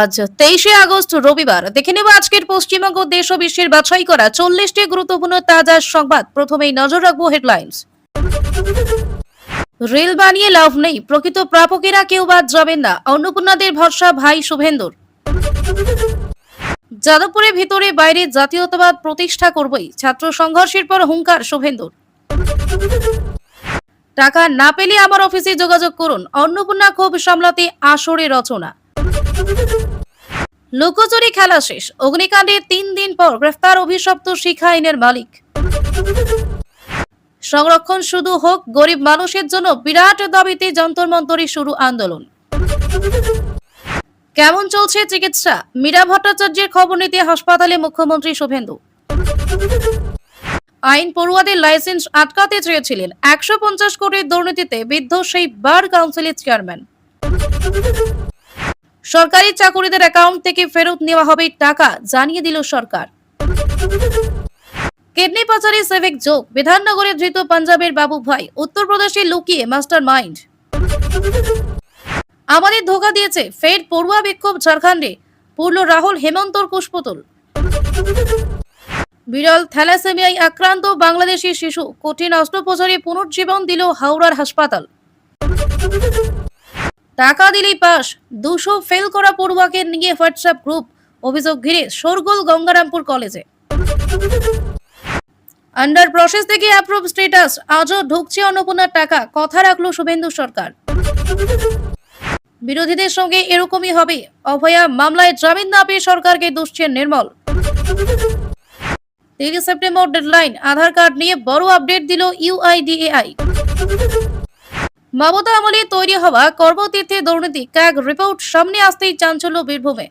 আজ 23শে আগস্ট রবিবার। দেখে নেব আজকের পশ্চিমবঙ্গ দেশ ও বিশ্বের বাছাই করা 40টি গুরুত্বপূর্ণ তাজা সংবাদ। প্রথমেই নজর রাখবো হেডলাইন্স। রেল বানিয়ে লাভ নেই, প্রকৃত প্রাপকেরা কেউ বাদ যাবেন না, অন্নপূর্ণাদের ভরসা ভাই শুভেন্দুর। যাদবপুরের ভিতরে বাইরে জাতীয়তাবাদ প্রতিষ্ঠা করবই, ছাত্র সংঘর্ষের পর হুঙ্কার শুভেন্দুর। টাকা না পেলে আমার অফিসে যোগাযোগ করুন, অন্নপূর্ণা ক্ষোভ সামলাতে আসরে রচনা। লুকোচুরি খেলা শেষ, অগ্নিকাণ্ডে 3 দিন পর গ্রেফতার অভিশপ্ত শিখা আইনের মালিক। সংরক্ষণ শুধু হোক, গরিব মানুষের জন্য বিরাট দাবিতে যন্তর মন্তরে শুরু আন্দোলন। কেমন চলছে চিকিৎসা, মীরা ভট্টাচার্যের খবর নিতে হাসপাতালে মুখ্যমন্ত্রী শুভেন্দু। আইন পড়ুয়াদের লাইসেন্স আটকাতে চেয়েছিলেন, 150 কোটির দুর্নীতিতে বিদ্ধ সেই বার কাউন্সিলের চেয়ারম্যান। সরকারি চাকুরিদের অ্যাকাউন্ট থেকে ফেরত নেওয়া হবে টাকা, জানিয়ে দিল সরকার। কিডনি পাচারে সিভিক যোগ, বিধাননগরে ধৃত পাঞ্জাবের বাবু ভাই, উত্তরপ্রদেশে লুকিয়ে মাস্টার মাইন্ড। আমাদের ধোকা দিয়েছে, ফের পড়ুয়া বিক্ষোভ ঝাড়খণ্ডে, পূর্ণ রাহুল হেমন্তর কুশপুতুল। বিরল থ্যালাসেমিয়ায় আক্রান্ত বাংলাদেশি শিশু, কঠিন অস্ত্রোপচারে পুনর্জীবন দিল হাওড়ার হাসপাতাল। টাকা দিলেই পাস, 200 ফেল করা পড়ুয়াকে নিয়ে হোয়াটসঅ্যাপ গ্রুপ, অভিযোগ ঘিরে শোরগোল গঙ্গারামপুর কলেজে। আন্ডার প্রসেস থেকে অ্যাপ্রুভ স্ট্যাটাস, আজও ঢুকছে অন্নপূর্ণার টাকা, কথা রাখলো শুভেন্দু সরকার। বিরোধীদের সঙ্গে এরকমই হবে, অভয়া মামলায় জামিন না পেয়ে সরকারকে দুষছেন নির্মল। 30 সেপ্টেম্বর ডেডলাইন, আধার কার্ড নিয়ে বড় আপডেট দিল ইউআইডিএআই। মমতা আমলে তৈরি হওয়া কর্মতীর্থে দুর্নীতি ক্যাগ রিপোর্ট সামনে আসতেই চাঞ্চল্য বীরভূমে।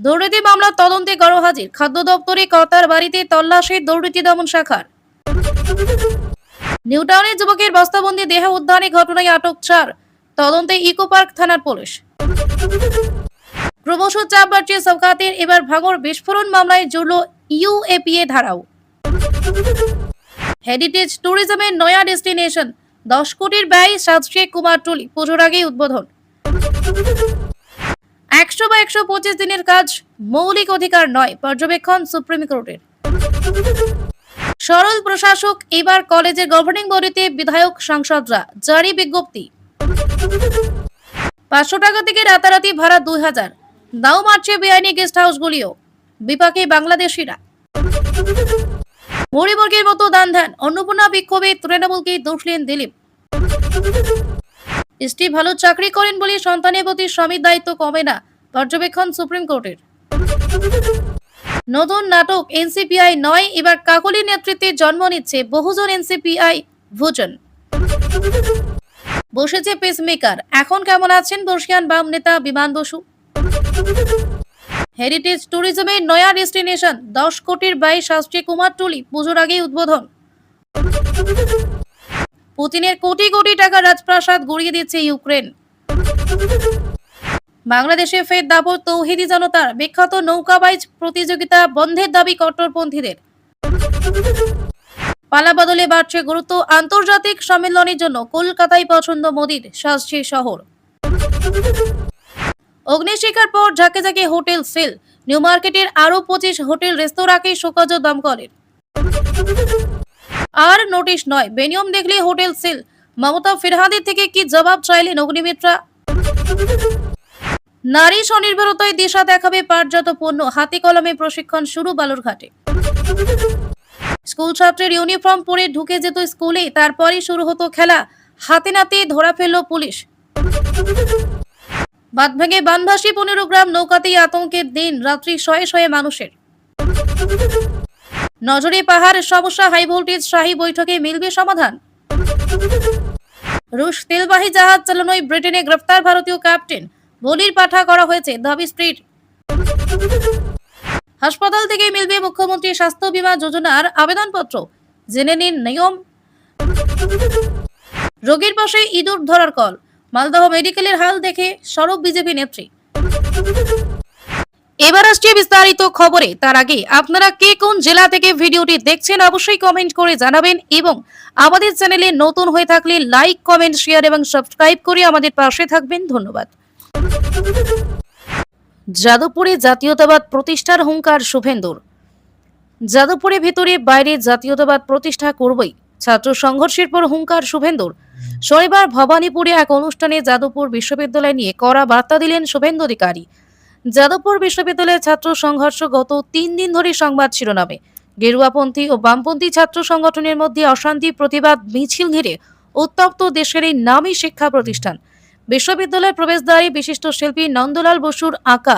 দুর্নীতি মামলা তদন্তে গড়হাজির, খাদ্য দপ্তরে কর্তার বাড়িতে তল্লাশি দুর্নীতি দমন শাখার। নিউটাউনের যুবকের বস্তাবন্দি দেহ উদ্ধারে ঘটনায় আটক 4, তদন্তে ইকো পার্ক থানার পুলিশ। ক্রমশ চাপ বাড়ছে সওগাতের, এবার ভাঙড় বিস্ফোরণ মামলায় জুড়ল ইউএপিএ ধারাও। হেরিটেজ ট্যুরিজমের নয়া ডেস্টিনেশন, 10 কোটির ব্যয় সাজছে কুমারটুলি, পুজোর আগেই উদ্বোধন। 100 বা 125 দিনের কাজ মৌলিক অধিকার নয়, পর্যবেক্ষণ সুপ্রিম কোর্টের। সরল প্রশাসক, এবার কলেজের গভর্নিং বডিতে বিধায়ক সাংসদরা, জারি বিজ্ঞপ্তি। 500 টাকা থেকে রাতারাতি ভাড়া 2000, দাও মারছে বেআইনি গেস্ট হাউসগুলিও, বিপাকে বাংলাদেশিরা। মুড়িমুরগির মতো দান ধ্যান, অন্নপূর্ণা বিক্ষোভে তৃণমূলকে দোষলেন দিলীপ। স্ত্রী ভালো চাকরি করেন বলে সন্তানের প্রতি স্বামীর দায়িত্ব কমে না, পর্যবেক্ষণ সুপ্রিম কোর্টের। নতুন নাটক এনসিপিআই নয়, এবার কাকলির নেতৃত্বে জন্ম নিচ্ছে বহুজন এনসিপিআই ভোজন। বসেছে পেসমেকার, এখন কেমন আছেন বর্ষিয়ান বাম নেতা বিমান বসু। হেরিটেজ ট্যুরিজমের নয়া ডেস্টিনেশন, 10 কোটির ব্যয় সাজছে কুমারটুলি, পুজোর আগেই উদ্বোধন। পুতিনের কোটি কোটি টাকা রাজপ্রাসাদ গড়িয়ে দিচ্ছে ইউক্রেন। বাংলাদেশে ফের দাপট তৌহিদি জনতার, বিখ্যাত নৌকাবাইজ প্রতিযোগিতা বন্ধের দাবি কট্টরপন্থীদের। পালা বদলে বাড়ছে গুরুত্ব, আন্তর্জাতিক সম্মেলনের জন্য কলকাতায় পছন্দ মোদির, সাজছে শহর। অগ্নিশিখার পর ঝাঁকে ঝাঁকে হোটেল সেল, নিউ মার্কেটের আরো 25 হোটেল রেস্তোরাঁকে শোকজ দমকলের। আর নোটিশ নয়, বেনিয়ম দেখলে হোটেল সেল, মমতা ফিরহাদের থেকে কি জবাব চাইলেন অগ্নিমিত্রা। নারী স্বনির্ভরতায় দিশা দেখাবে পাটজাত পণ্য, হাতে কলমে প্রশিক্ষণ শুরু বালুরঘাটে। স্কুল ছাত্রের ইউনিফর্ম পরে ঢুকে যেত স্কুলে, তারপরই শুরু হতো খেলা, হাতে নাতে ধরা ফেলল পুলিশ। বাঁধ ভেঙে বানভাসী 15 গ্রাম, নৌকাতেই আতঙ্কের দিন রাত্রি, শয়ে শয়ে মানুষের। নজরে পাহাড় সমস্যা, হাই ভোল্টেজ শাহী বৈঠকে মিলবে সমাধান। রুশ তেলবাহী জাহাজ চালানোয় ব্রিটেনে গ্রেফতার ভারতীয় ক্যাপ্টেন, বলির পাঠা করা হয়েছে দাবি স্ত্রীর। হাসপাতাল থেকে মিলবে মুখ্যমন্ত্রী স্বাস্থ্য বীমা যোজনার আবেদনপত্র, জেনে নিন নিয়ম। রোগীর পাশে ইঁদুর ধরার কল, মালদহ মেডিকেলের হাল দেখে সরব বিজেপি নেত্রী। এবার আসছে বিস্তারিত খবরে, তার আগে আপনারা কে কোন জেলা থেকে ভিডিওটি দেখছেন অবশ্যই কমেন্ট করে জানাবেন, এবং আমাদের চ্যানেলে নতুন হয়ে থাকলে লাইক, কমেন্ট, শেয়ার এবং সাবস্ক্রাইব করে আমাদের পাশে থাকবেন। ধন্যবাদ। যাদবপুরে জাতীয়তাবাদ প্রতিষ্ঠার হুঙ্কার শুভেন্দুর। যাদবপুরে ভিতরে বাইরে জাতীয়তাবাদ প্রতিষ্ঠা করবই, ছাত্র সংঘর্ষের পর হুঙ্কার শুভেন্দুর। শনিবার ভবানীপুরে এক অনুষ্ঠানে যাদবপুর বিশ্ববিদ্যালয় নিয়ে কড়া বার্তা দিলেন শুভেন্দু অধিকারী। যাদবপুর বিশ্ববিদ্যালয়ের ছাত্র সংঘর্ষ গত 3 দিন ধরে সংবাদ শিরোনামে। গেরুয়াপন্থী ও বামপন্থী ছাত্র সংগঠনের মধ্যে অশান্তি প্রতিবাদ মিছিল ঘিরে উত্তপ্ত দেশের এই নামী শিক্ষা প্রতিষ্ঠান। বিশ্ববিদ্যালয়ের প্রবেশদ্বারে বিশিষ্ট শিল্পী নন্দলাল বসুর আঁকা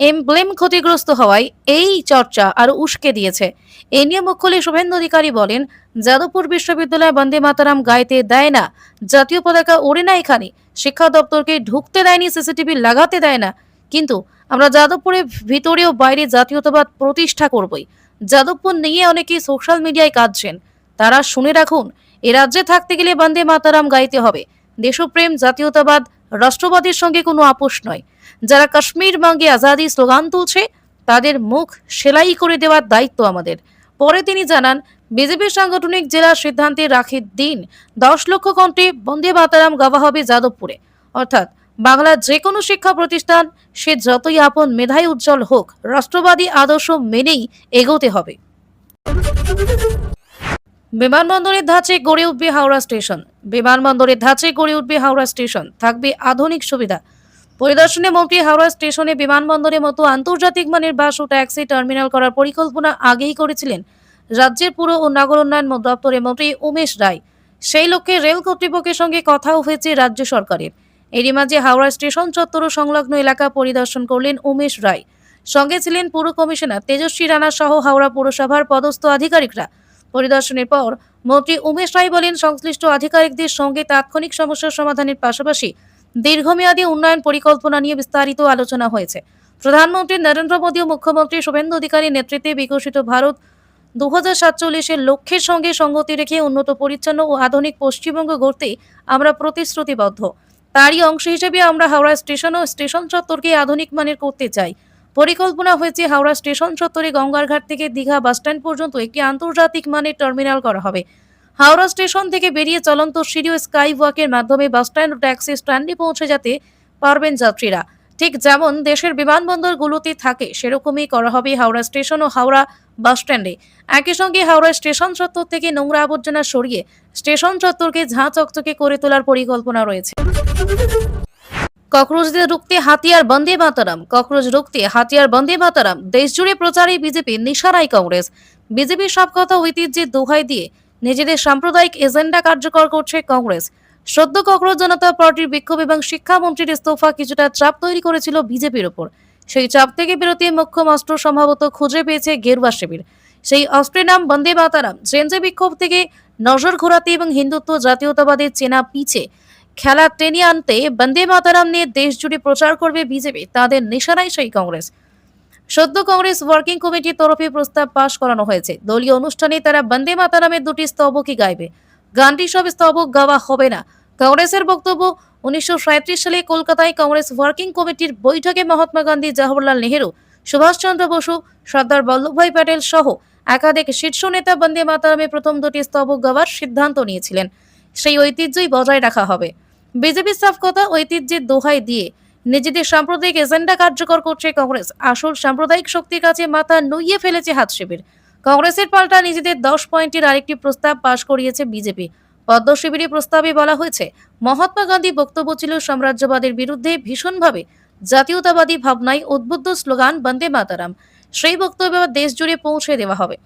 এমব্লেম ক্ষতিগ্রস্ত হওয়ায় এই চর্চা আরো উস্কে দিয়েছে। এ নিয়ে মুখ খুলে শুভেন্দু অধিকারী বলেন, যাদবপুর বিশ্ববিদ্যালয় বন্দে মাতারাম গাইতে দেয় না, জাতীয় পতাকা ওড়ে না এখানে, শিক্ষা দপ্তরকে ঢুকতে দেয়নি, সিসিটিভি লাগাতে দেয় না, কিন্তু আমরা যাদবপুরের ভিতরে ও বাইরে জাতীয়তাবাদ প্রতিষ্ঠা করবই। যাদবপুর নিয়ে অনেকেই সোশ্যাল মিডিয়ায় কাঁদছেন, তারা শুনে রাখুন, এ রাজ্যে থাকতে গেলে বন্দে মাতারাম গাইতে হবে। দেশপ্রেম, জাতীয়তাবাদ, রাষ্ট্রবাদের সঙ্গে কোনো আপোষ নয়। যারা কাশ্মীর মাঙ্গে আজাদি স্লোগান তুলছে তাদের মুখ সেলাই করে দেওয়ার দায়িত্ব আমাদের। পরে তিনি জানান, বিজেপির সাংগঠনিক জেলা সিদ্ধান্তে রাখির দিন 10 লক্ষ কণ্ঠে বন্দে মাতারাম গাওয়া হবে যাদবপুরে। অর্থাৎ বাংলার যে কোনো শিক্ষা প্রতিষ্ঠান, সে যতই আপন মেধায় উজ্জ্বল হোক, রাষ্ট্রবাদী আদর্শ মেনেই এগোতে হবে। বিমানবন্দরের ধাঁচে গড়ে উঠবে হাওড়া স্টেশন। বিমানবন্দরের ধাঁচে গড়ে উঠবে হাওড়া স্টেশন, থাকবে আধুনিক সুবিধা। পরিদর্শনে মন্ত্রী হাওড়া স্টেশনে বিমানবন্দরের মতো আন্তর্জাতিক মানের বাস ও ট্যাক্সি টার্মিনাল করার পরিকল্পনা আগেই করেছিলেন রাজ্যের পুর ও নগর উন্নয়ন দপ্তরের মন্ত্রী উমেশ রায়। সেই লক্ষ্যে রেল কর্তৃপক্ষের সঙ্গে কথাও হয়েছে রাজ্য সরকারের। এরই মাঝে হাওড়া স্টেশন চত্বর ও সংলগ্ন এলাকা পরিদর্শন করলেন উমেশ রায়। সঙ্গে ছিলেন পুর কমিশনার তেজস্বী রানা সহ হাওড়া পুরসভার পদস্থ আধিকারিকরা। পরিদর্শনের পর মন্ত্রী উমেশ রায় বলেন, সংশ্লিষ্ট আধিকারিকদের সঙ্গে তাৎক্ষণিক সমস্যার সমাধানের পাশাপাশি দীর্ঘমেয়াদী উন্নয়ন পরিকল্পনা নিয়ে বিস্তারিত আলোচনা হয়েছে। প্রধানমন্ত্রী নরেন্দ্র মোদী ও মুখ্যমন্ত্রী শুভেন্দু অধিকারীর নেতৃত্বে বিকশিত ভারত 2047-এর লক্ষ্যের সঙ্গে সঙ্গতি রেখে উন্নত, পরিচ্ছন্ন ও আধুনিক পশ্চিমবঙ্গ গড়তে আমরা প্রতিশ্রুতিবদ্ধ। তারই অংশ হিসেবে আমরা হাওড়া স্টেশন ও স্টেশন চত্বরকে আধুনিক মানের করতে চাই। পরিকল্পনা হয়েছে হাওড়া স্টেশন চত্বরে গঙ্গারঘাট থেকে দীঘা বাসস্ট্যান্ড পর্যন্ত একটি আন্তর্জাতিক মানের টার্মিনাল করা হবে। হাওড়া স্টেশন থেকে বেরিয়ে চলন্ত সিঁড়ি ও স্কাই ওয়াকের মাধ্যমে বাসস্ট্যান্ড ও ট্যাক্সি স্ট্যান্ডে পৌঁছে যেতে পারবেন যাত্রীরা। ঠিক যেমন দেশের বিমানবন্দরগুলোতে থাকে, সেরকমই করা হবে হাওড়া স্টেশন ও হাওড়া বাসস্ট্যান্ডে। একই সঙ্গে হাওড়া স্টেশন চত্বর থেকে নোংরা আবর্জনা সরিয়ে স্টেশন চত্বরকে ঝাঁ চকচকে করে তোলার পরিকল্পনা রয়েছে। ককরোচদের রুখতে হাতিয়ার বন্দে মাতারাম। ককরোচ রুখতে হাতিয়ার বন্দে মাতারাম, দেশজুড়ে প্রচারে বিজেপি, নিশানায় কংগ্রেস। বিজেপির সব কথা ঐতিহ্যের দোহাই দিয়ে নিজেদের সাম্প্রদায়িক এজেন্ডা কার্যকর করছে কংগ্রেস। সদ্য ককরোচ জনতা পার্টির বিক্ষোভ এবং শিক্ষামন্ত্রীর ইস্তফা কিছুটা চাপ তৈরি করেছিল বিজেপির ওপর। সেই চাপ থেকে বেরোতে মোক্ষম অস্ত্র সম্ভবত খুঁজে পেয়েছে গেরুয়া শিবির। সেই অস্ত্রের নাম বন্দে মাতারাম। জেনজে বিক্ষোভ থেকে নজর ঘোরাতে এবং হিন্দুত্ব, জাতীয়তাবাদের চেনা পিছে খেলা টেনে আনতে বন্দে মাতারাম নিয়ে দেশ জুড়ে প্রচার করবে বিজেপি। তাদের নিশানায় সেই কংগ্রেস। সদ্য কংগ্রেস ওয়ার্কিং কমিটির তরফে প্রস্তাব পাশ করানো হয়েছে। দলীয় অনুষ্ঠানে তারা বন্দে মাতারামের 2টি স্তবকই গাইবে। গানটি সব স্তবক গাওয়া হবে না। কংগ্রেসের বক্তব্য, 1937 সালে কলকাতায় কংগ্রেস ওয়ার্কিং কমিটির বৈঠকে মহাত্মা গান্ধী, জওহরলাল নেহেরু, সুভাষচন্দ্র বসু, সর্দার বল্লভভাই প্যাটেল সহ একাধিক শীর্ষ নেতা বন্দে মাতারামের প্রথম 2টি স্তবক গাওয়ার সিদ্ধান্ত নিয়েছিলেন। সেই ঐতিহ্যই বজায় রাখা হবে। বিজেপির সাফ কথা, ঐতিহ্যের দোহাই দিয়ে নিজেদের সাম্প্রদায়িক এজেন্ডা কার্যকর করছে কংগ্রেস। আসল সাম্প্রদায়িক শক্তির কাছে মাথা নুইয়ে ফেলেছে হাত শিবির। কংগ্রেসের পাল্টা নিজেদের 10 পয়েন্টের আরেকটি প্রস্তাব পাশ করিয়েছে বিজেপি। পদ্ম শিবিরের প্রস্তাবে বলা হয়েছে, মহাত্মা গান্ধী বক্তব্য ছিল সাম্রাজ্যবাদের বিরুদ্ধে, ভীষণভাবে জাতীয়তাবাদী ভাবনায় উদ্বুদ্ধ স্লোগান বন্দে মাতারাম। সেই বক্তব্য দেশ জুড়ে পৌঁছে দেওয়া হবে।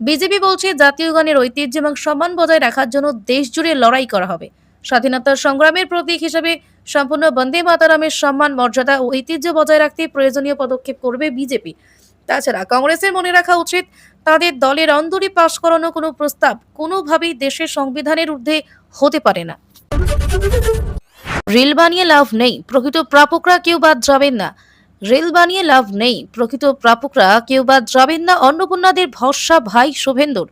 বিজেপি বলছে, জাতীয় গানের ঐতিহ্য এবং সম্মান বজায় রাখার জন্য দেশ জুড়ে লড়াই করা হবে। স্বাধীনতার সংগ্রামের প্রতীক হিসেবে সম্পূর্ণ বন্দে মাতারামের সম্মান, মর্যাদা ও ঐতিহ্য বজায় রাখতে প্রয়োজনীয় পদক্ষেপ করবে বিজেপি। তাছাড়া কংগ্রেসের মনে রাখা উচিত, তাদের দলের অন্দরে পাশ করানো কোনো প্রস্তাব কোনোভাবেই দেশের সংবিধানের ঊর্ধ্বে হতে পারে না। রেল বানিয়ে লাভ নেই, প্রকৃত প্রাপকরা কেউ বাদ যাবেন না। রেল বানিয়ে লাভ নেই, প্রকৃত প্রাপকরা কেউ বাদ যাবেন না। অন্নপূর্ণাদের ভরসা ভাই শুভেন্দুর।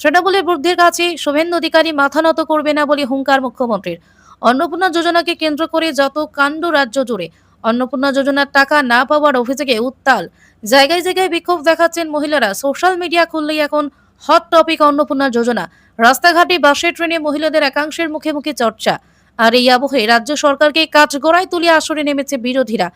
তৃণমূলের বুদ্ধির কাছে শুভেন্দু অধিকারী মাথা নত করবে না বলে হুঙ্কার মুখ্যমন্ত্রীর। অন্নপূর্ণা যোজনাকে কেন্দ্র করে যত কাণ্ড রাজ্য জুড়ে। অন্নপূর্ণা যোজনার টাকা না পাওয়ার অভিযোগে উত্তাল। জায়গায় জায়গায় বিক্ষোভ দেখাচ্ছেন মহিলারা। সোশ্যাল মিডিয়া খুললেই এখন হট টপিক অন্নপূর্ণা যোজনা। রাস্তাঘাটে, বাসে, ট্রেনে মহিলাদের একাংশের মুখে মুখে চর্চা। আর এই আবহে রাজ্য সরকারকে কাঠগড়ায় তুলে আসরে নেমেছে বিরোধীরা।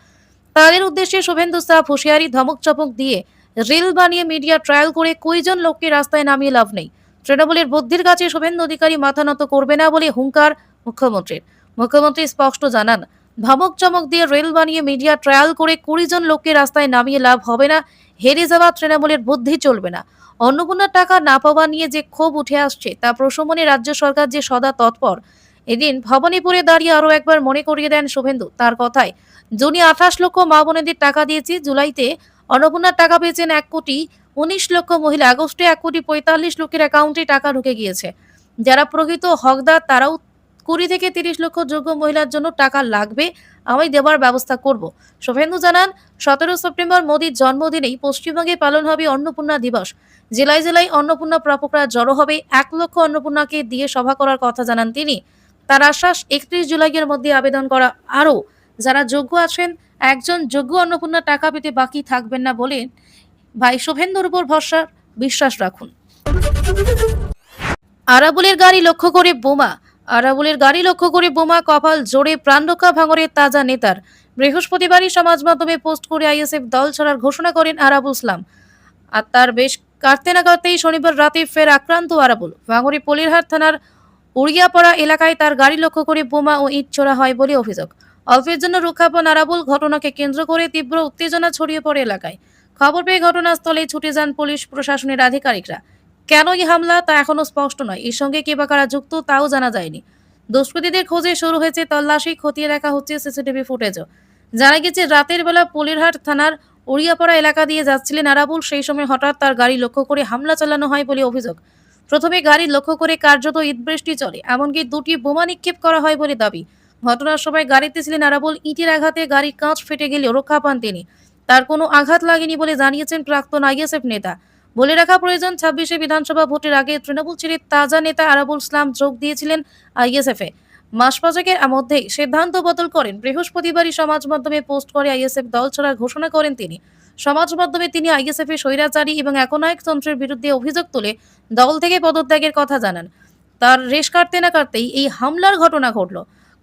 তাদের উদ্দেশ্যে শুভেন্দু সাফ হুঁশিয়ারি, ধমক চমক দিয়ে রিল বানিয়ে মিডিয়া ট্রায়াল করে কয়জন লোককে রাস্তায় নামিয়ে লাভ নেই। তৃণমূলের বুদ্ধির কাছে শুভেন্দু অধিকারী মাথা নত করবে না বলে হুঙ্কার মুখ্যমন্ত্রীর। মুখ্যমন্ত্রী স্পষ্ট জানান, ধমক চমক দিয়ে রিল বানিয়ে মিডিয়া ট্রায়াল করে 20 জন লোককে রাস্তায় নামিয়ে লাভ হবে না। হেরে যাওয়া তৃণমূলের বুদ্ধি চলবে না। অন্নপূর্ণার টাকা না পাওয়া নিয়ে যে ক্ষোভ উঠে আসছে তা প্রশমনে রাজ্য সরকার যে সদা তৎপর। এদিন ভবানীপুরে দাঁড়িয়ে আরো একবার মনে করিয়ে দেন শুভেন্দু তার কথায়, জুনি 28 লক্ষ মা বোনেদের টাকা দিয়েছি, জুলাইতে অন্নপূর্ণার টাকা পেয়েছেন 1,19 লক্ষ মহিলা, আগস্টে 1,45 লক্ষের অ্যাকাউন্টে টাকা ঢুকে গিয়েছে। যারা প্রকৃত হকদার তারাও 20 থেকে 30 লক্ষ যোগ্য মহিলার জন্য টাকা লাগবে, আমি দেবার ব্যবস্থা করব। শুভেন্দু জানান, 17 সেপ্টেম্বর মোদীর জন্মদিনেই পশ্চিমবঙ্গে পালন হবে অন্নপূর্ণা দিবস। জেলায় জেলায় অন্নপূর্ণা প্রাপকরা জড়ো হবে। 1 লক্ষ অন্নপূর্ণাকে দিয়ে সভা করার কথা জানান তিনি। তার আশ্বাস, 31 জুলাইয়ের মধ্যে আবেদন করা আরও যারা যোগ্য আছেন, একজন যোগ্য অন্নপূর্ণা টাকা পেতে বাকি থাকবেন না বলে ভাই শুভেন্দুর উপর ভরসা, বিশ্বাস রাখুন। আরাবুলের গাড়ি লক্ষ্য করে বোমা। আরাবুলের গাড়ি লক্ষ্য করে বোমা, কপাল জোরে প্রাণরক্ষা ভাঙড়ের তাজা নেতার। বৃহস্পতিবারই সমাজ মাধ্যমে পোস্ট করে আইএসএফ দল ছাড়ার ঘোষণা করেন আরাবুল ইসলাম। আর তার বেশ কাটতে না কাটতেই শনিবার রাতে ফের আক্রান্ত আরাবুল। ভাঙড়ে পলিরহাট থানার উড়িয়াপাড়া এলাকায় তার গাড়ি লক্ষ্য করে বোমা ও ইট ছোড়া হয় বলে অভিযোগ। অল্পের জন্য রক্ষা পান আরাবুল। ঘটনাকে কেন্দ্র করে তীব্র উত্তেজনা ছড়িয়ে পড়ে এলাকায়। খবর পেয়ে ঘটনাস্থলে ছুটে যান পুলিশ প্রশাসনের আধিকারিকরা। কেন এই হামলা তা এখনো স্পষ্ট নয়। এর সঙ্গে কে বা কারা যুক্ত তাও জানা যায়নি। দুষ্কৃতীদের খোঁজে শুরু হয়েছে তল্লাশি, খতিয়ে দেখা হচ্ছে সিসিটিভি ফুটেজও। জানা গেছে রাতের বেলা পলিরহাট থানার উড়িয়াপাড়া এলাকা দিয়ে যাচ্ছিলেন আরাবুল। সেই সময় হঠাৎ তার গাড়ি লক্ষ্য করে হামলা চালানো হয় বলে অভিযোগ। প্রথমে গাড়ি লক্ষ্য করে কার্যত ইটবৃষ্টি চলে, এমনকি 2টি বোমা নিক্ষেপ করা হয় বলে দাবি। ঘটনার সময় গাড়িতে ছিলেন আরাবুল। ইটের আঘাতে গাড়ির কাঁচ ফেটে গেলেও রক্ষা পান তিনি। তার কোনো আঘাত লাগেনি বলে জানিয়েছেন প্রাক্তন আইএসএফ নেতা। বলে রাখা প্রয়োজন, 26শে বিধানসভা ভোটের আগে তৃণমূল ছেড়ে তাজা নেতা আরাবুল ইসলাম যোগ দিয়েছিলেন আইএসএফে। মাস পাঁচেকের মধ্যেই সিদ্ধান্ত বদল করেন। বৃহস্পতিবারই সমাজ মাধ্যমে পোস্ট করে আইএসএফ দল ছাড়ার ঘোষণা করেন তিনি। সমাজ মাধ্যমে তিনি আইএসএফের স্বৈরাচারী এবং একনায়কতন্ত্রের বিরুদ্ধে অভিযোগ তুলে দল থেকে পদত্যাগের কথা জানান। তার রেশ কাটতে না কাটতেই এই হামলার ঘটনা ঘটল।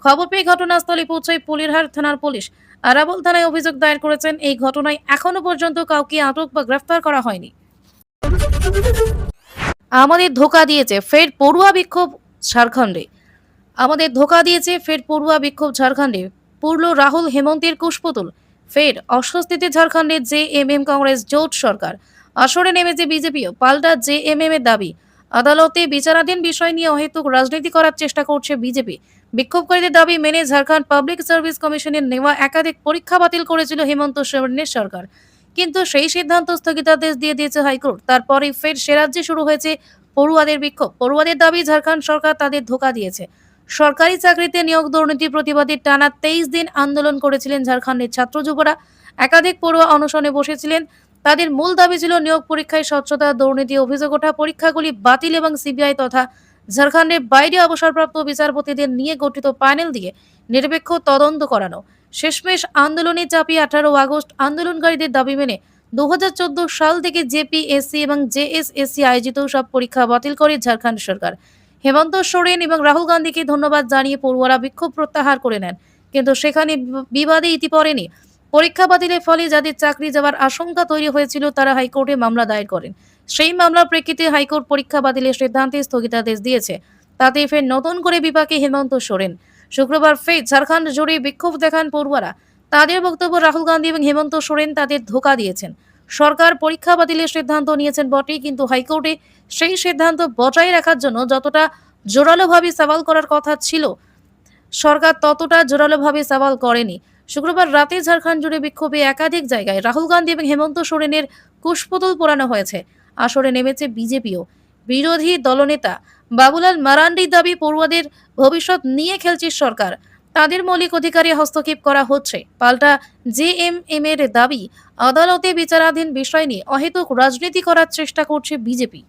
খবর পেয়ে ঘটনাস্থলে পৌঁছায় পলিরহাট থানার পুলিশ। আরাবুল থানায় অভিযোগ দায়ের করেছেন। এই ঘটনায় এখনো পর্যন্ত কাউকে আটক বা গ্রেফতার করা হয়নি। আমাদের ধোঁকা দিয়েছে, ফের পড়ুয়া বিক্ষোভ ঝাড়খণ্ডে। আমাদের ধোঁকা দিয়েছে, ফের পড়ুয়া বিক্ষোভ ঝাড়খণ্ডে। পুরল রাহুল হেমন্তের কুশপুতুল। ফের অস্বস্তিতে ঝাড়খণ্ডের জেএমএম কংগ্রেস জোট সরকার। আসরে নেমেছে বিজেপিও। পাল্টা জেএমএম এর দাবি, আদালতে বিচারাধীন বিষয় নিয়ে অহেতুক রাজনীতি করার চেষ্টা করছে বিজেপি। বিক্ষোভকারীদের দাবি মেনে ঝাড়খণ্ড পাবলিক সার্ভিস কমিশনের নেওয়া একাধিক পরীক্ষা বাতিল করেছিল হেমন্ত সোরেনের সরকার, কিন্তু সেই সিদ্ধান্ত স্থগিতাদেশ দিয়ে দিয়েছে হাইকোর্ট। তারপরেই ফের সে রাজ্যে শুরু হয়েছে পড়ুয়াদের বিক্ষোভ। পড়ুয়াদের দাবি, ঝাড়খণ্ড সরকার তাদের ধোঁকা দিয়েছে। সরকারি চাকরিতে নিয়োগ দুর্নীতি প্রতিবাদে টানা 23 দিন আন্দোলন করেছিলেন ঝাড়খণ্ডের ছাত্র যুবরা। একাধিক পড়ুয়া অনশনে বসেছিলেন। তাদের মূল দাবি ছিল নিয়োগ পরীক্ষায় স্বচ্ছতা, দুর্নীতি অভিযোগ ওঠা, পরীক্ষাগুলি বাতিল এবং সিবিআই তথা ঝাড়খণ্ডের বাইরে অবসরপ্রাপ্ত বিচারপতিদের নিয়ে গঠিত প্যানেল দিয়ে নিরপেক্ষ তদন্ত করানো। শেষমেশ আন্দোলনে চাপিয়ে 18 আগস্ট আন্দোলনকারীদের দাবি মেনে 2014 সাল থেকে জেপিএসসি এবং জেএসএসসি আয়োজিত সব পরীক্ষা বাতিল করে ঝাড়খণ্ড সরকার। হেমন্ত সোরেন এবং রাহুল গান্ধীকে ধন্যবাদ জানিয়ে পড়ুয়ারা বিক্ষোভ প্রত্যাহার করে নেন, কিন্তু সেখানে বিবাদে ইতি পড়েনি। পরীক্ষা বাতিলের ফলে যাদের চাকরি যাওয়ার আশঙ্কা তৈরি হয়েছিল তারা হাইকোর্টে মামলা দায়ের করেন। সেই মামলার প্রেক্ষিতে হাইকোর্ট পরীক্ষা বাতিলের সিদ্ধান্তে স্থগিতাদেশ দিয়েছে। তাতে ফের নতুন করে বিপাকে হেমন্ত সোরেন। শুক্রবার ফের ঝাড়খণ্ড জুড়ে বিক্ষোভ দেখান পড়ুয়ারা। তাদের বক্তব্য, রাহুল গান্ধী এবং হেমন্ত সোরেন তাদের ধোঁকা দিয়েছেন। সরকার পরীক্ষা বাতিলের সিদ্ধান্ত নিয়েছেন বটে, কিন্তু হাইকোর্টে সেই সিদ্ধান্ত বজায় রাখার জন্য যতটা জোরালোভাবে সওয়াল করার কথা ছিল, সরকার ততটা জোরালোভাবে সওয়াল করেনি। শুক্রবার রাতে ঝাড়খণ্ড জুড়ে বিক্ষোভে একাধিক জায়গায় রাহুল গান্ধী এবং হেমন্ত সোরেনের কুশপুতুল পোড়ানো হয়েছে। আসরে নেমেছে বিজেপিও। বিরোধী দলনেতা বাবুলাল মারান্ডির দাবি, পড়ুয়াদের ভবিষ্যৎ নিয়ে খেলছে সরকার, তাদের মৌলিক অধিকারে হস্তক্ষেপ করা হচ্ছে। পাল্টা জেএমএম এর দাবি, আদালতে বিচারাধীন বিষয় নিয়ে অহেতুক রাজনীতি করার চেষ্টা করছে বিজেপি।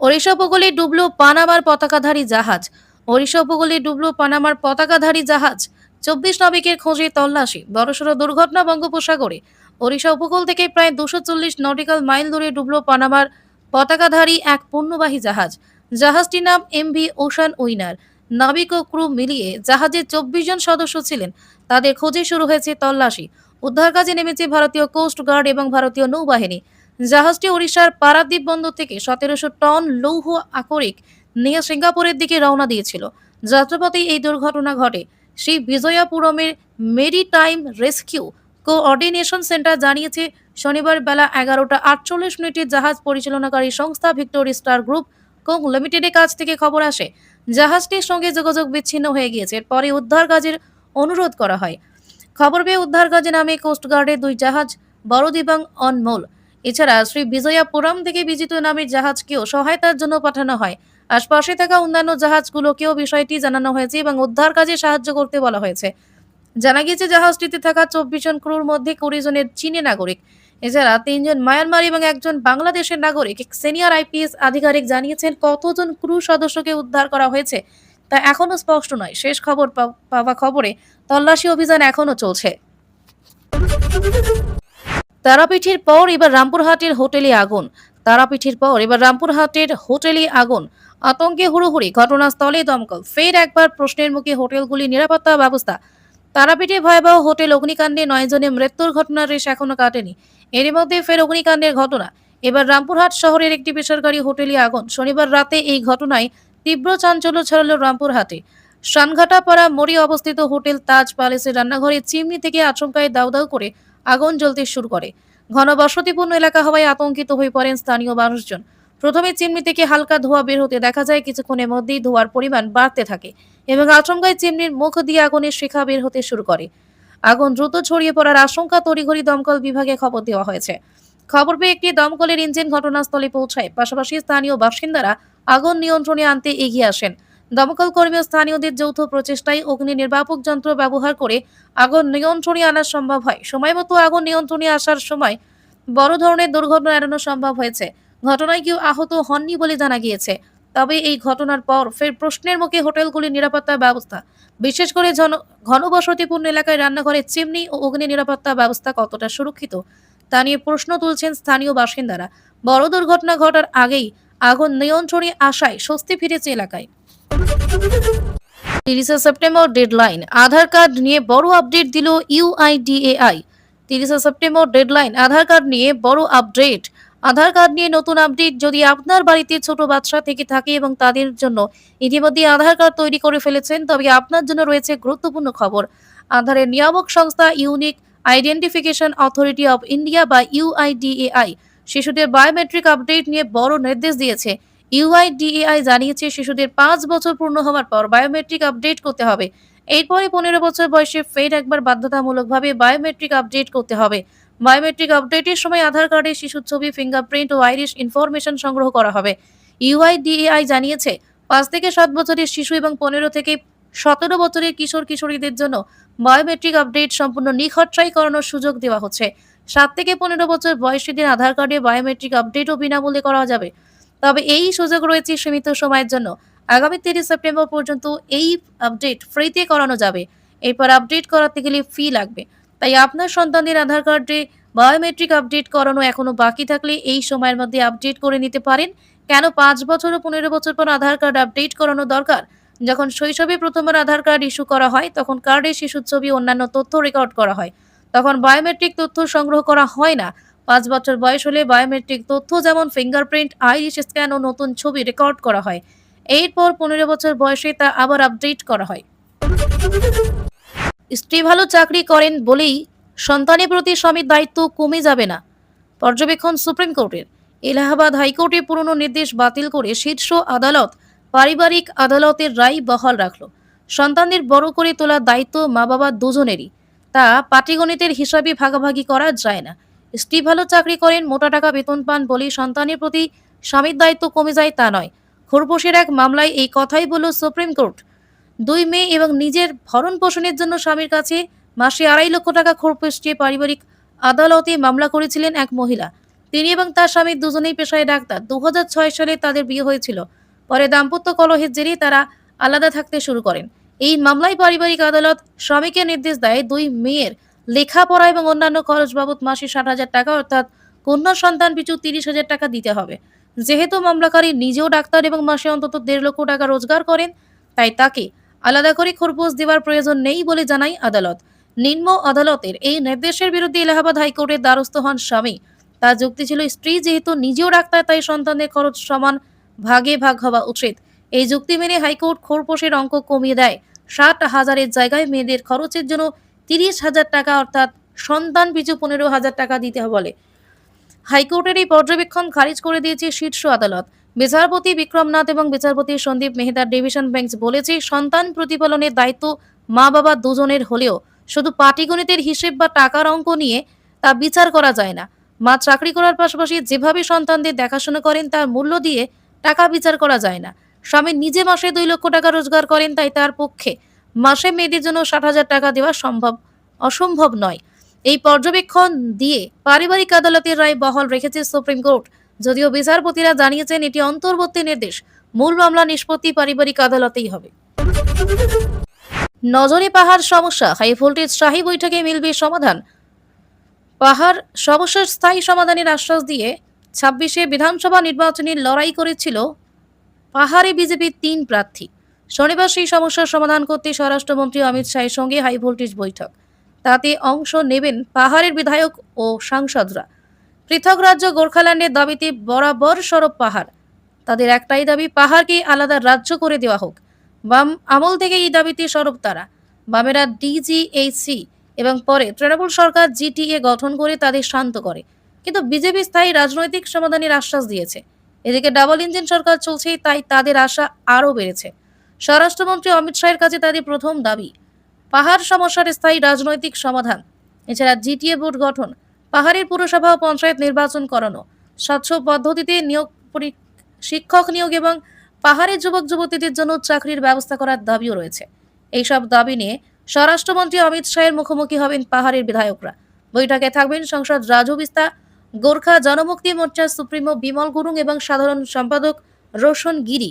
ওড়িশা উপকূলে ডুবল পানামার পতাকাধারী জাহাজ। ওড়িশা উপকূলে ডুবল পানামার পতাকাধারী জাহাজ। 24 নাবিকের খোঁজে তল্লাশি। বড়সড় দুর্ঘটনা বঙ্গোপসাগরে। ওড়িশা উপকূল থেকে প্রায় 240 নটিক্যাল মাইল দূরে ডুবল পানামার পতাকাধারী এক পণ্যবাহী জাহাজ। জাহাজটির নাম এমভি ওশান উইনার। নাবিক ও ক্রু মিলিয়ে জাহাজের 24 জন সদস্য ছিলেন। তাদের খোঁজে শুরু হয়েছে তল্লাশি। উদ্ধার কাজে নেমেছে ভারতীয় কোস্ট গার্ড এবং ভারতীয় নৌবাহিনী। জাহাজটি ওড়িশার পারাদ্বীপ বন্দর থেকে 1700 টন লৌহ আকরিক নিয়ে সিঙ্গাপুরের দিকে রওনা দিয়েছিল। যাত্রাপথে এই দুর্ঘটনা ঘটে। শ্রী বিজয়াপুরমের মেরিটাইম রেস্কিউ কোঅর্ডিনেশন সেন্টার জানিয়েছে, শনিবার বেলা 11টা 48 মিনিটে জাহাজ পরিচালনাকারী সংস্থা ভিক্টোরি স্টার গ্রুপ কোং লিমিটেডের কাছ থেকে খবর আসে জাহাজটির সঙ্গে যোগাযোগ বিচ্ছিন্ন হয়ে গিয়েছে। পরে উদ্ধার কাজের অনুরোধ করা হয়। খবর পেয়ে উদ্ধার কাজে নামে কোস্টগার্ডের 2 জাহাজ বড়দিবাং অনমোল। এছাড়া শ্রী বিজয়াপুরম থেকে বিজিত নামের জাহাজকেও সহায়তার জন্য পাঠানো হয়। আশপাশে থাকা অন্যান্য জাহাজগুলোকেও বিষয়টি জানানো হয়েছে এবং উদ্ধার কাজে সাহায্য করতে বলা হয়েছে। জানা গিয়েছে জাহাজটিতে থাকা 24 জন ক্রুর মধ্যে 20 জনের চীনের নাগরিক। এছাড়া 3 জন মায়ানমার এবং একজন বাংলাদেশের নাগরিক। এক সিনিয়র আইপিএস আধিকারিক জানিয়েছেন, কতজন ক্রু সদস্যকে উদ্ধার করা হয়েছে তা এখনো স্পষ্ট নয়। শেষ খবর পাওয়া খবরে তল্লাশি অভিযান এখনো চলছে। তারাপীঠের পর এবার রামপুরহাটের হোটেলে আগুন। তারাপীঠের পর এবার রামপুরহাটের হোটেলে আগুন। আতঙ্কে হুড়োহুড়ি, ঘটনাস্থলে দমকল। ফের একবার প্রশ্নের মুখে হোটেলগুলির নিরাপত্তা ব্যবস্থা। তারাপীঠে ভয়াবহ হোটেল অগ্নিকাণ্ডে 9 জনের মৃত্যুর ঘটনার রেশ এখনো কাটেনি। এরই মধ্যে ফের অগ্নিকাণ্ডের ঘটনা। এবার রামপুরহাট শহরের একটি বেসরকারি হোটেলে আগুন। শনিবার রাতে এই ঘটনায় তীব্র চাঞ্চল্য ছড়ালো রামপুরহাটে। সানঘাটাপাড়া মোড়ে অবস্থিত হোটেল তাজ প্যালেসের রান্নাঘরে চিমনি থেকে আচমকায় দাউ দাউ করে আগুন জ্বলতে শুরু করে। ঘনবসতিপূর্ণ এলাকা হওয়ায় আতঙ্কিত হয়ে পড়েন স্থানীয় মানুষজন। প্রথমে চিমনি থেকে হালকা ধোঁয়া বের হতে দেখা যায়, কিছুক্ষণের মধ্যেই ধোঁয়ার পরিমাণ বাড়তে থাকে এবং আচমকায় চিমনির মুখ দিয়ে আগুনের শিখা বের হতে শুরু করে। আগুন দ্রুত ছড়িয়ে পড়ার আশঙ্কা তড়িঘড়ি দমকল বিভাগে খবর দেওয়া হয়েছে। খবর পেয়ে একটি দমকলের ইঞ্জিন ঘটনাস্থলে পৌঁছায়। পাশাপাশি স্থানীয় বাসিন্দারা আগুন নিয়ন্ত্রণে আনতে এগিয়ে আসেন। দমকল কর্মী ও স্থানীয়দের যৌথ প্রচেষ্টায় অগ্নি নির্বাপক যন্ত্র ব্যবহার করে আগুন নিয়ন্ত্রণে আনা সম্ভব হয়। সময়মতো আগুন নিয়ন্ত্রণে আসার সময় বড় ধরনের দুর্ঘটনা এড়ানো সম্ভব হয়েছে। ঘটনায় কেউ আহত হননি বলে জানা গিয়েছে। তবে এই ঘটনার পর ফের প্রশ্নের মুখে হোটেলগুলির নিরাপত্তা ব্যবস্থা। বিশেষ করে ঘনবসতিপূর্ণ এলাকায় রান্নাঘরের চিমনি ও অগ্নি নিরাপত্তা ব্যবস্থা কতটা সুরক্ষিত তা নিয়ে প্রশ্ন তুলছেন স্থানীয় বাসিন্দারা। বড় দুর্ঘটনা ঘটার আগেই আগুন নিয়ন্ত্রণে আসায় স্বস্তি ফিরেছে এলাকায়। 30 সেপ্টেম্বর ডেডলাইন, আধার কার্ড নিয়ে বড় আপডেট দিল ইউআইডিএআই। 30 সেপ্টেম্বর ডেডলাইন, আধার কার্ড নিয়ে বড় আপডেট। আধার কার্ড নিয়ে নতুন আপডেট। যদি আপনার বাড়িতে ছোট বাচ্চা থেকে থাকে এবং তাদের জন্য ইতিমধ্যে আধার কার্ড তৈরি করে ফেলেছেন, তবে আপনার জন্য রয়েছে গুরুত্বপূর্ণ খবর। আধারের নিয়ামক সংস্থা unique identification authority of India বা ইউআইডিএআই শিশুদের বায়োমেট্রিক আপডেট নিয়ে বড় নির্দেশ দিয়েছে। ইউআইডিএআই জানিয়েছে, শিশুদের 5 বছর পূর্ণ হওয়ার পর বায়োমেট্রিক আপডেট করতে হবে। এরপরে 15 বছর বয়সে ফের একবার বাধ্যতামূলকভাবে বায়োমেট্রিক আপডেট করতে হবে। বায়োমেট্রিক আপডেটের সময় আধার কার্ডে শিশুর ছবি, ফিঙ্গারপ্রিন্ট ও আইরিশ ইনফরমেশন সংগ্রহ করা হবে। ইউআইডিএআই জানিয়েছে, 5 থেকে 7 বছরের শিশু এবং 15 থেকে 17 বছরের কিশোর কিশোরীদের জন্য বায়োমেট্রিক আপডেট সম্পূর্ণ নিখরচায় করানোর সুযোগ দেওয়া হচ্ছে। 7 থেকে 15 বছর বয়সীদের আধার কার্ডে বায়োমেট্রিক আপডেটও বিনামূল্যে করা যাবে। তবে এই সুযোগ রয়েছে সীমিত সময়ের জন্য। আগামী 30 সেপ্টেম্বর পর্যন্ত এই আপডেট ফ্রিতে করানো যাবে। এরপর আপডেট করাতে গেলে ফি লাগবে। তাই আপনার সন্তানদের আধার কার্ডে বায়োমেট্রিক আপডেট করানো এখনো বাকি থাকলে এই সময়ের মধ্যে আপডেট করে নিতে পারেন। কেন 5 বছর ও 15 বছর পর আধার কার্ড আপডেট করানো দরকার? যখন শৈশবে প্রথমবার আধার কার্ড ইস্যু করা হয়, তখন কার্ডে শিশুর ছবি, অন্যান্য তথ্য রেকর্ড করা হয়। তখন বায়োমেট্রিক তথ্য সংগ্রহ করা হয় না। 5 বছর বয়স হলে বায়োমেট্রিক তথ্য যেমন ফিঙ্গারপ্রিন্ট, আইরিশ স্ক্যান ও নতুন ছবি রেকর্ড করা হয়। এরপর 15 বছর বয়সে তা আবার আপডেট করা হয়। স্ত্রী ভালো চাকরি করেন বলেই সন্তানের প্রতি স্বামীর দায়িত্ব কমে যাবে না, পর্যবেক্ষণ সুপ্রিম কোর্টের। এলাহাবাদ হাইকোর্টে পুরনো নির্দেশ বাতিল করে শীর্ষ আদালত পারিবারিক আদালতের রায় বহাল রাখল। সন্তানদের বড় করে তোলার দায়িত্ব মা বাবা দুজনেরই। তা পাটিগণিতের হিসাবে ভাগাভাগি করা যায় না। স্ত্রী ভালো চাকরি করেন, মোটা টাকা বেতন পান বলেই সন্তানের প্রতি স্বামীর দায়িত্ব কমে যায় তা নয়। খোরপোশের এক মামলায় এই কথাই বলল সুপ্রিম কোর্ট। 2 মেয়ে এবং নিজের ভরণ পোষণের জন্য স্বামীর কাছে মাসে 2.5 লক্ষ টাকা খোরপোশ চেয়ে পারিবারিক আদালতে মামলা করেছিলেন এক মহিলা। তিনি এবং তার স্বামী দুজনেই পেশায় ডাক্তার। 2006 সালে তাদের বিয়ে হয়েছিল। পরে দাম্পত্য কলহের জেরে তারা আলাদা থাকতে শুরু করেন। এই মামলায় পারিবারিক আদালত স্বামীকে নির্দেশ দেয় 2 মেয়ের লেখাপড়া এবং অন্যান্য খরচ বাবদ মাসে 60,000 টাকা অর্থাৎ কন্যা সন্তান পিছু 30,000 টাকা দিতে হবে। যেহেতু মামলাকারী নিজেও ডাক্তার এবং মাসে অন্তত 1.5 লক্ষ টাকা রোজগার করেন, তাই তাকে আলাদা করে খোরপোশ দেওয়ার প্রয়োজন নেই বলে জানায় আদালত। নিম্ন আদালতের এই নির্দেশের বিরুদ্ধে এলাহাবাদ হাইকোর্টের দ্বারস্থ হন স্বামী। তার যুক্তি ছিল, স্ত্রী যেহেতু নিজেও ডাক্তার তাই সন্তানদের খরচ সমান ভাগে ভাগ হওয়া উচিত। এই যুক্তি মেনে হাইকোর্ট খোরপোশের অঙ্ক কমিয়ে দেয়। 60,000-এর জায়গায় মেয়েদের খরচের জন্য 30,000 টাকা অর্থাৎ সন্তান পিছু 15,000 টাকা দিতে বলে। হাইকোর্টের এই পর্যবেক্ষণ খারিজ করে দিয়েছে শীর্ষ আদালত। বিচারপতি বিক্রমনাথ এবং বিচারপতি সন্দীপ মেহতার ডিভিশন বেঞ্চ বলেছে, সন্তান প্রতিপালনের দায়িত্ব মা বাবা দুজনের হলেও শুধু পাটিগণিতের হিসেব বা টাকার অঙ্ক নিয়ে তা বিচার করা যায় না। মা চাকরি করার পাশাপাশি যেভাবে সন্তানদের দেখাশোনা করেন তার মূল্য দিয়ে টাকা বিচার করা যায় না। স্বামী নিজে মাসে 2 লক্ষ টাকা রোজগার করেন, তাই তার পক্ষে মাসে মেয়েদের জন্য 60,000 টাকা দেওয়া অসম্ভব নয়। এই পর্যবেক্ষণ দিয়ে পারিবারিক আদালতের রায় বহাল রেখেছে সুপ্রিম কোর্ট। যদিও বিচারপতিরা জানিয়েছেন এটি অন্তর্বর্তী নির্দেশ, মূল মামলা নিষ্পত্তি পারিবারিক আদালতেই হবে। নজরে পাহাড় সমস্যা, হাই ভোল্টেজ শাহী বৈঠকে মিলবে সমাধান। পাহাড় সমস্যার স্থায়ী সমাধানের আশ্বাস দিয়ে 26-এ বিধানসভা নির্বাচনের লড়াই করেছিল পাহাড়ে বিজেপির 3 প্রার্থী। শনিবার সেই সমস্যার সমাধান করতে স্বরাষ্ট্রমন্ত্রী অমিত শাহের সঙ্গে হাই ভোল্টেজ বৈঠক। তাতে অংশ নেবেন পাহাড়ের বিধায়ক ও সাংসদরা। পৃথক রাজ্য গোর্খাল্যান্ডের দাবিতে বরাবর সরব পাহাড়। তাদের একটাই দাবি, পাহাড়কে আলাদা রাজ্য করে দেওয়া হোক। বাম আমল থেকে এই দাবিতে সরব তারা। বামেরা ডিজিএইচসি এবং পরে তৃণমূল সরকার জিটিএ গঠন করে তাদের শান্ত করে, কিন্তু বিজেপি স্থায়ী রাজনৈতিক সমাধানের আশ্বাস দিয়েছে। এদিকে ডাবল ইঞ্জিন সরকার চলছে, তাই তাদের আশা আরও বেড়েছে। স্বরাষ্ট্রমন্ত্রী অমিত শাহের কাছে তাদের প্রথম দাবি পাহাড় সমস্যার স্থায়ী রাজনৈতিক সমাধান। এছাড়া জিটিএ বোর্ড গঠন, পাহাড়ের পুরসভা ও পঞ্চায়েত নির্বাচন করানো, স্বচ্ছ পদ্ধতিতে শিক্ষক নিয়োগ এবং পাহাড়ের যুবক যুবতীদের জন্য চাকরির ব্যবস্থা করার দাবিও রয়েছে। এইসব দাবি নিয়ে স্বরাষ্ট্রমন্ত্রী অমিত শাহের মুখোমুখি হবেন পাহাড়ের বিধায়করা। বৈঠকে থাকবেন সংসদ রাজু বিস্তা, গোর্খা জনমুক্তি মোর্চার সুপ্রিমো বিমল গুরুং এবং সাধারণ সম্পাদক রোশন গিরি।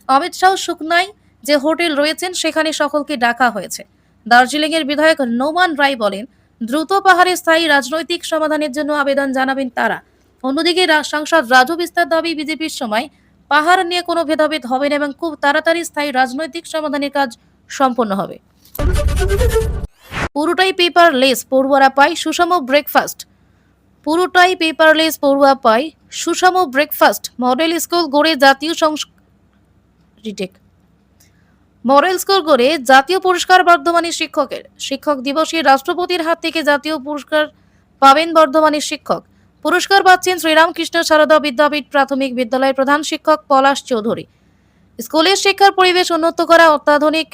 অমিত শাহ সুকনায় যে হোটেল রয়েছেন সেখানে সকলকে ডাকা হয়েছে। দার্জিলিংয়ের বিধায়ক নোমান রায় বলেন, দ্রুত পাহাড়ে স্থায়ী রাজনৈতিক সমাধানের জন্য আবেদন জানাবেন তারা। অন্যদিকে সাংসদ রাজু বিস্তার দাবি, বিজেপির সময় পাহাড় নিয়ে কোনো ভেদাভেদ হবে না এবং খুব তাড়াতাড়ি স্থায়ী রাজনৈতিক সমাধানের কাজ সম্পন্ন হবে। পুরোটাই পেপারলেস, পড়ুয়ারা পায় সুষম ব্রেকফাস্ট। পুরোটাই পেপারলেস, পড়ুয়া পায় সুষম ব্রেকফাস্ট। মডেল স্কুল গড়ে জাতীয় পুরস্কার বর্ধমানের শিক্ষকের। শিক্ষক দিবসে রাষ্ট্রপতির হাত থেকে জাতীয় পুরস্কার পাবেন বর্ধমানের শিক্ষক। পুরস্কার পাচ্ছেন শ্রীরামকৃষ্ণ সারদা বিদ্যাপীঠ প্রাথমিক বিদ্যালয়ের প্রধান শিক্ষক পলাশ চৌধুরী। স্কুলের শিক্ষার পরিবেশ উন্নত করা, অত্যাধুনিক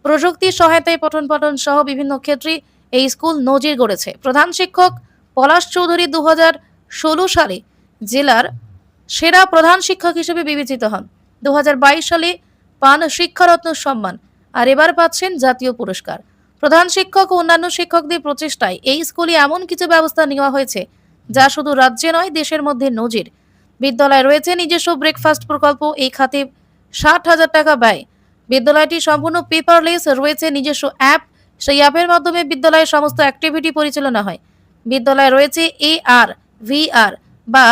প্রযুক্তির সহায়তায় পঠন পাঠন সহ বিভিন্ন ক্ষেত্রে এই স্কুল নজির গড়েছে। প্রধান শিক্ষক পলাশ চৌধুরী 2016 সালে জেলার সেরা প্রধান শিক্ষক হিসেবে বিবেচিত হন। 2022 সালে পান শিক্ষারত্ন সম্মান, আর এবার পাচ্ছেন জাতীয় পুরস্কার। প্রধান শিক্ষক ও অন্যান্য শিক্ষকদের প্রচেষ্টায় এই স্কুলে এমন কিছু ব্যবস্থা নেওয়া হয়েছে যা শুধু রাজ্যে নয়, দেশের মধ্যে নজির। বিদ্যালয়ে রয়েছে নিজস্ব ব্রেকফাস্ট প্রকল্প, এই খাতে 60,000 টাকা ব্যয়। বিদ্যালয়টি সম্পূর্ণ পেপারলেস, রয়েছে নিজস্ব অ্যাপ, সেই অ্যাপের মাধ্যমে বিদ্যালয়ের সমস্ত অ্যাক্টিভিটি পরিচালনা হয়। বিদ্যালয়ে রয়েছে AR, VR বা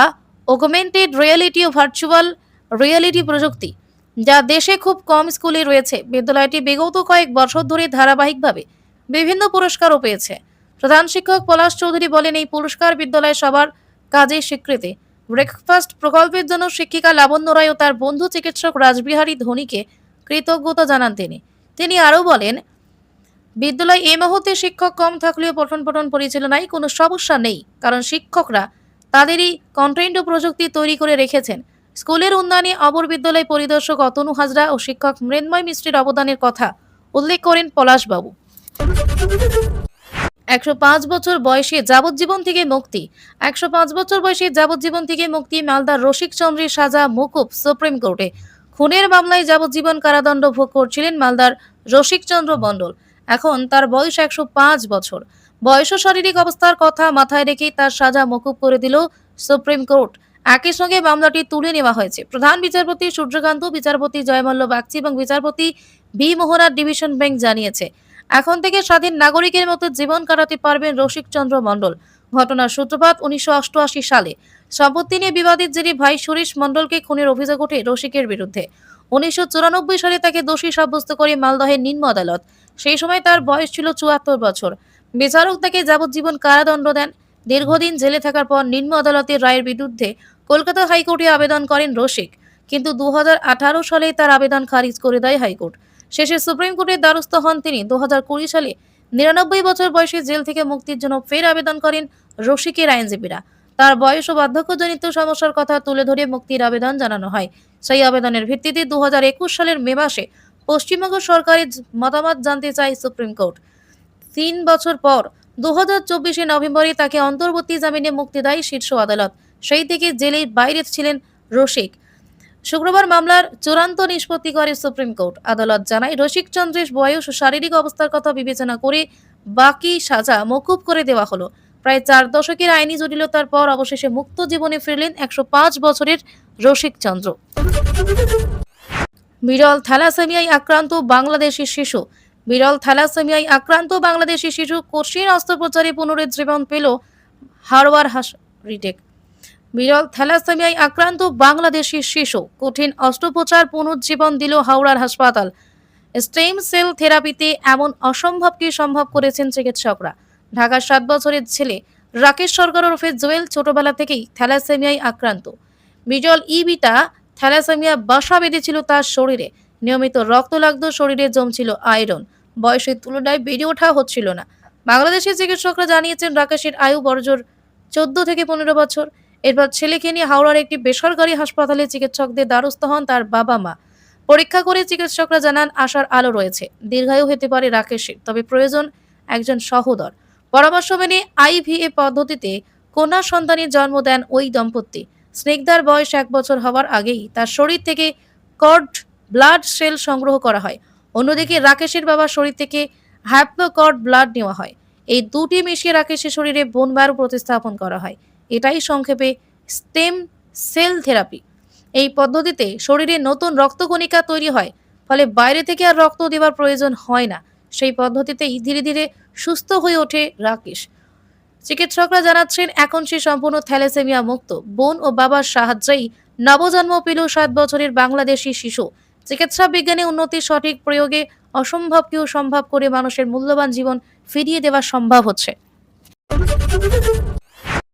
অগমেন্টেড রিয়েলিটি ও ভার্চুয়াল রিয়েলিটি প্রযুক্তি, যা দেশে খুব কম স্কুলে রয়েছে। বিদ্যালয়টি বিগত কয়েক বছর ধরে ধারাবাহিকভাবে বিভিন্ন পুরস্কারও পেয়েছে। প্রধান শিক্ষক পলাশ চৌধুরী বলেন, এই পুরস্কার বিদ্যালয়ের সবার কাজে স্বীকৃতি। ব্রেকফাস্ট প্রকল্পের জন্য শিক্ষিকা লাবণ্য রায় ও তার বন্ধু চিকিৎসক রাসবিহারী ধোনিকে কৃতজ্ঞতা জানান তিনি আরও বলেন, বিদ্যালয়ে এই মুহূর্তে শিক্ষক কম থাকলেও পঠন পরিচালনায় কোনো সমস্যা নেই, কারণ শিক্ষকরা তাদেরই কন্টেন্ট ও প্রযুক্তি তৈরি করে রেখেছেন। স্কুলের উন্নয়নে অপর বিদ্যালয় পরিদর্শক অতনু হাজরা ও শিক্ষক মৃন্ময় মিশ্রের অবদানের কথা উল্লেখ করেন পলাশবাবু। 105 বছর বয়সে যাবজ্জীবন থেকে মুক্তি। 105 বছর বয়সে যাবজ্জীবন থেকে মুক্তি মালদার রসিক চন্দ্রের সাজা মকুব সুপ্রিম কোর্টে। খুনের মামলায় যাবজ্জীবন কারাদণ্ড ভোগ করছিলেন মালদার রসিক চন্দ্র মণ্ডল। এখন তার বয়স 105 বছর। বয়স ও শারীরিক অবস্থার কথা মাথায় রেখে তার সাজা মকুব করে দিল সুপ্রিম কোর্ট। একই সঙ্গে মামলাটি তুলে নেওয়া হয়েছে। প্রধান বিচারপতি সূর্যকান্ত, বিচারপতি জয়মল্ল বাগচি এবং বিচারপতি বি মোহনার ডিভিশন বেঞ্চ জানিয়েছে, এখন থেকে স্বাধীন নাগরিকের মতো জীবন কাটাতে পারবেন রসিক চন্দ্র মণ্ডল। ঘটনার সূত্রপাত 1988 সালে। সম্পত্তি নিয়ে বিবাদের জেরে ভাই সুরেশ মণ্ডলকে খুনের অভিযোগ ওঠে রসিকের বিরুদ্ধে। 1994 সালে তাকে দোষী সাব্যস্ত করে মালদহের নিম্ন আদালত। সেই সময় তার বয়স ছিল 74 বছর। বিচারক তাকে যাবজ্জীবন কারাদণ্ড দেন। দীর্ঘদিন জেলে থাকার পর নিম্ন আদালতের রায়ের বিরুদ্ধে কলকাতা হাইকোর্টে আবেদন করেন রসিক, কিন্তু 2018 সালে তার আবেদন খারিজ করে দেয় হাইকোর্ট। শেষে সুপ্রিম কোর্টের দ্বারস্থ হন তিনি। 2020 সালে 99 বছর বয়সে জেল থেকে মুক্তির জন্য ফের আবেদন করেন রসিকের আইনজীবীরা। তার বয়স ও বার্ধক্যজনিত সমস্যার কথা তুলে ধরে মুক্তির আবেদন জানানো হয়। সেই আবেদনের ভিত্তিতে 2021 সালের মে মাসে পশ্চিমবঙ্গ সরকারের মতামত জানতে চায় সুপ্রিম কোর্ট। 3 বছর পর 2024 নভেম্বরে তাকে অন্তর্বর্তী জামিনে মুক্তি দেয় শীর্ষ আদালত। সেই থেকে জেলের বাইরে ছিলেন রসিক। শুক্রবার মামলার চূড়ান্ত নিষ্পত্তি করে সুপ্রিম কোর্ট। আদালত জানায়, রসিক চন্দ্রের বয়স ও শারীরিক অবস্থার কথা বিবেচনা করে বাকি সাজা মকুব করে দেওয়া হলো। প্রায় 4 দশকের আইনি জটিলতার পর অবশেষে মুক্ত জীবনে ফিরলেন 105 বছরের রসিক চন্দ্র। বিরল থ্যালাসেমিয়ায় আক্রান্ত বাংলাদেশি শিশু। বিরল থ্যালাসেমিয়ায় আক্রান্ত বাংলাদেশি শিশু কঠিন অস্ত্রোপচারে পুনরুজ্জীবন পেল হাওড়ার রিটেক। বিরল থ্যালাসেমিয়ায় আক্রান্ত বাংলাদেশি শিশু কঠিন অস্ত্রোপচার পুনরুজ্জীবন দিল হাওড়ার হাসপাতাল। স্টেম সেল থেরাপিতে এমন অসম্ভবকে সম্ভব করেছেন চিকিৎসকরা। ঢাকার 7 বছরের ছেলে রাকেশ সরকার ওরফে জোয়েল ছোটবেলা থেকেই থ্যালাসেমিয়ায় আক্রান্ত। বিরল বিটা থ্যালাসেমিয়া বাসা বেঁধেছিল তার শরীরে। নিয়মিত রক্ত লাগতো, শরীরে জমছিল আয়রন। বয়সের তুলনায় বেড়ে ওঠা হচ্ছিল না। বাংলাদেশের চিকিৎসকরা জানিয়েছেন, রাকেশের আয়ু বড়জোর 14 থেকে 15 বছর। এরপর ছেলেকে নিয়ে হাওড়ার একটি বেসরকারি হাসপাতালে চিকিৎসকদের দ্বারস্থ হন তার বাবা মা। পরীক্ষা করে চিকিৎসকরা জানান, আশার আলো রয়েছে, দীর্ঘায়ু হতে পারে রাকেশের, তবে প্রয়োজন একজন সহোদর। পরামর্শ মেনে আইভিএ পদ্ধতিতে কন্যা সন্তানের জন্ম দেন ওই দম্পতি। স্নিগ্ধার বয়স 1 বছর হওয়ার আগেই তার শরীর থেকে কর্ড ব্লাড সেল সংগ্রহ করা হয়। অন্যদিকে রাকেশের বাবার শরীর থেকে হ্যাপ্লোকর্ড ব্লাড নেওয়া হয়। এই দুটি মিশিয়ে রাকেশের শরীরে বোন ম্যারো প্রতিস্থাপন করা হয়। এটাই সংক্ষেপে স্টেম সেল থেরাপি। এই পদ্ধতিতে শরীরে নতুন রক্তকণিকা তৈরি হয়, ফলে বাইরে থেকে আর রক্ত দেওয়ার প্রয়োজন হয় না। সেই পদ্ধতিতেই ধীরে ধীরে সুস্থ হয়ে ওঠে রাকেশ। চিকিৎসকরা জানাচ্ছেন, এখন সে সম্পূর্ণ থ্যালাসেমিয়া মুক্ত। বোন ও বাবার সাহায্যেই নবজন্ম পেল 7 বছরের বাংলাদেশি শিশু। চিকিৎসা বিজ্ঞানে উন্নতির সঠিক প্রয়োগে অসম্ভবকেও সম্ভব করে মানুষের মূল্যবান জীবন ফিরিয়ে দেওয়া সম্ভব হচ্ছে।